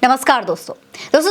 नमस्कार दोस्तों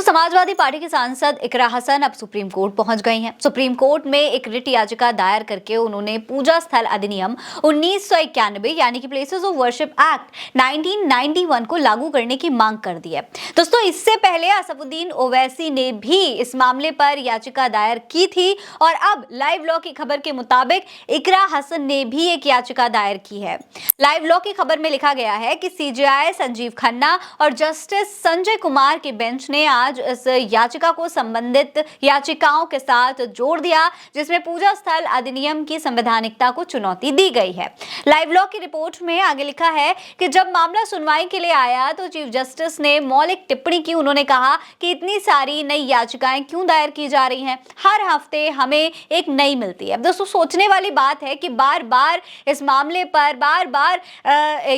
समाजवादी पार्टी के सांसद इकरा हसन अब सुप्रीम कोर्ट पहुंच गई हैं। सुप्रीम कोर्ट में एक रिट याचिका दायर करके उन्होंने पूजा स्थल अधिनियम 1991 यानी कि प्लेसेस ऑफ वर्शिप एक्ट 1991 को लागू करने की मांग कर दी है। दोस्तों इससे पहले असफुद्दीन ओवैसी ने भी इस मामले पर याचिका दायर की थी और अब लाइव लॉ की खबर के मुताबिक इकरा हसन ने भी एक याचिका दायर की है। लाइव लॉ की खबर में लिखा गया है कि सीजेआई संजीव खन्ना और जस्टिस संजय कुमार की बेंच ने आज इस याचिका को संबंधित याचिकाओं के साथ जोड़ दिया, जिसमें पूजा स्थल अधिनियम की संवैधानिकता को चुनौती दी गई है। लाइव लॉ की रिपोर्ट में आगे लिखा है कि जब मामला सुनवाई के लिए आया तो चीफ जस्टिस ने मौलिक टिप्पणी की। उन्होंने कहा कि इतनी सारी नई याचिकाएं क्यों दायर की जा रही हैं, हर हफ्ते हमें एक नई मिलती है। दोस्तों सोचने वाली बात है कि बार बार इस मामले पर बार बार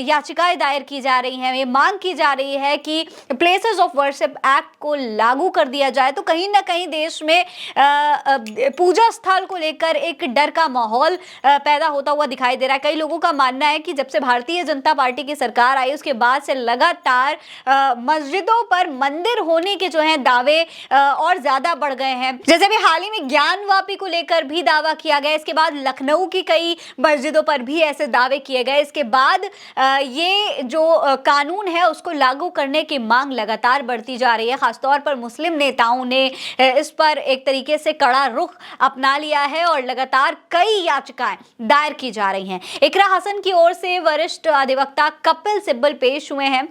याचिकाएं दायर की जा रही हैं। ये मांग की जा रही है कि प्लेसेस ऑफ वर्शिप एक्ट को लागू कर दिया जाए। तो कहीं ना कहीं देश में पूजा स्थल को लेकर एक डर का माहौल पैदा होता हुआ दिखाई दे रहा है। कई लोगों का मानना है कि जब से भारतीय जनता पार्टी की सरकार आई उसके बाद से लगातार मस्जिदों पर मंदिर होने के जो हैं दावे और ज्यादा बढ़ गए हैं। जैसे भी हाल ही में ज्ञानवापी को लेकर भी दावा किया गया, इसके बाद लखनऊ की कई मस्जिदों पर भी ऐसे दावे किए गए। इसके बाद ये जो कानून है उसको लागू करने की मांग लगातार बढ़ती जा रही है। खासतौर पर मुस्लिम नेताओं ने इस पर एक तरीके से कड़ा रुख अपना लिया है और लगातार कई याचिकाएं दायर की जा रही हैं। इकरा हसन की ओर से वरिष्ठ अधिवक्ता कपिल सिब्बल पेश हुए हैं।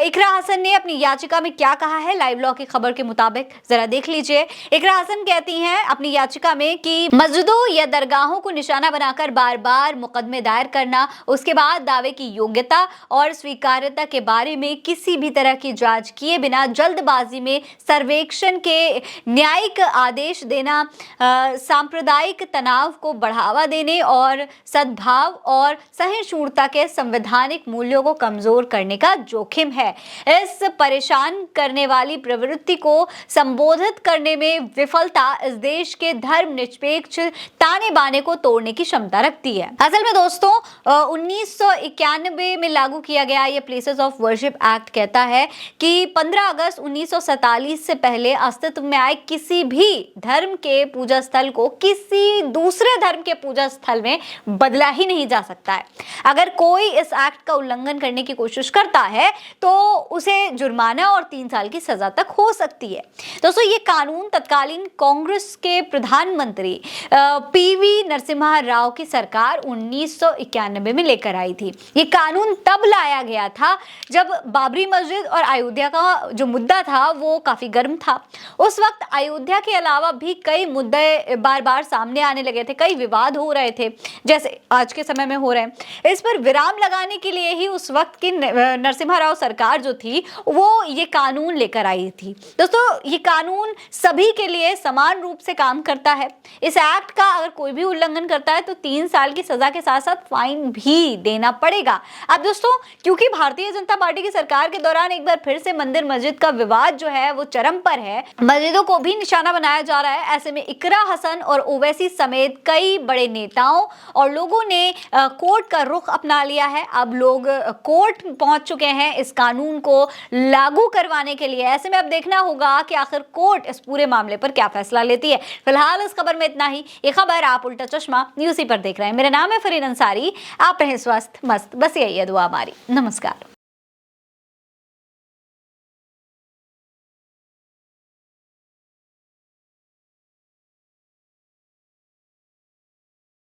इकरा हसन ने अपनी याचिका में क्या कहा है, लाइव लॉ की खबर के मुताबिक जरा देख लीजिए। इकरा हसन कहती हैं अपनी याचिका में कि मस्जिदों या दरगाहों को निशाना बनाकर बार बार मुकदमे दायर करना, उसके बाद दावे की योग्यता और स्वीकार्यता के बारे में किसी भी तरह की जांच किए बिना जल्दबाजी में सर्वेक्षण के न्यायिक आदेश देना, सांप्रदायिक तनाव को बढ़ावा देने और सद्भाव और सहिष्णुता के संवैधानिक मूल्यों को कमजोर करने का जोखिम है। इस परेशान करने वाली प्रवृत्ति को संबोधित करने में विफलता इस देश के धर्मनिरपेक्ष ताने बाने को तोड़ने की क्षमता रखती है। असल में दोस्तों 1991 में लागू किया गया ये प्लेसेस ऑफ वर्शिप एक्ट कहता है कि 15 अगस्त 1947 से पहले अस्तित्व में आए किसी भी धर्म के पूजा स्थल को किसी दूसरे धर्म के पूजा स्थल में बदला ही नहीं जा सकता है। अगर कोई इस एक्ट का उल्लंघन करने की कोशिश करता है तो उसे जुर्माना और 3 साल की सजा तक हो सकती है। दोस्तों ये कानून तत्कालीन कांग्रेस के प्रधानमंत्री पीवी नरसिम्हा राव की सरकार 1991 में लेकर आई थी। ये कानून तब लाया गया था जब बाबरी मस्जिद और अयोध्या का जो मुद्दा था वो काफी गर्म था। उस वक्त अयोध्या के अलावा भी कई मुद्दे बार बार सामने आने लगे थे, कई विवाद हो रहे थे जैसे आज के समय में हो रहे हैं। इस पर विराम लगाने के लिए ही उस वक्त की नरसिम्हा राव सरकार जो थी वो ये कानून लेकर आई थी। दोस्तों ये कानून सभी के लिए समान रूप से काम करता है। इस एक्ट का अगर कोई भी उल्लंघन करता है तो 3 साल की सजा के साथ साथ फाइन भी देना पड़ेगा। अब दोस्तों क्योंकि भारतीय जनता पार्टी की सरकार के दौरान एक बार फिर से मंदिर मस्जिद का विवाद जो है वो चरम पर है, मस्जिदों को भी निशाना बनाया जा रहा है। ऐसे में इकरा हसन और ओवैसी समेत कई बड़े नेताओं और लोगों ने कोर्ट का रुख अपना लिया है। अब लोग कोर्ट पहुंच चुके हैं इस कानून को लागू करवाने के लिए। ऐसे में अब देखना होगा कि आखिर कोर्ट इस पूरे मामले पर क्या फैसला लेती है। फिलहाल इस खबर में इतना ही। ये खबर आप उल्टा चश्मा न्यूज़ पर देख रहे हैं। मेरा नाम है फरीन अंसारी। आप रहें स्वस्थ मस्त, बस यही है दुआ हमारी। नमस्कार।